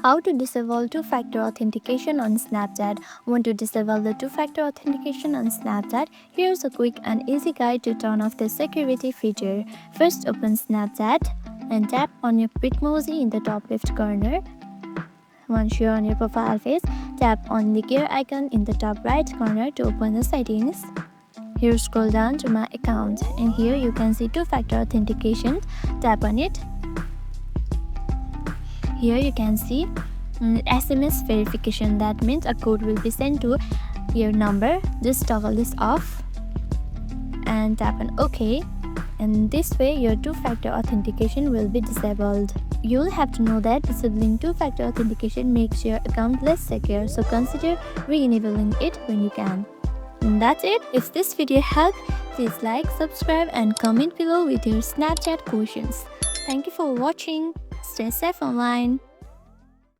How to disable two-factor authentication on Snapchat? Want to disable the two-factor authentication on Snapchat? Here's a quick and easy guide to turn off the security feature. First, open Snapchat and tap on your Bitmoji in the top left corner. Once you're on your profile face, tap on the gear icon in the top right corner to open the settings. Here, scroll down to My Account, and here you can see two-factor authentication. Tap on it. Here you can see SMS verification. That means a code will be sent to your number. Just toggle this off and tap on OK. And this way your two-factor authentication will be disabled. You'll have to know that disabling two-factor authentication makes your account less secure, so consider re-enabling it when you can. And that's it. If this video helped, please like, subscribe and comment below with your Snapchat questions. Thank you for watching. Stay safe online.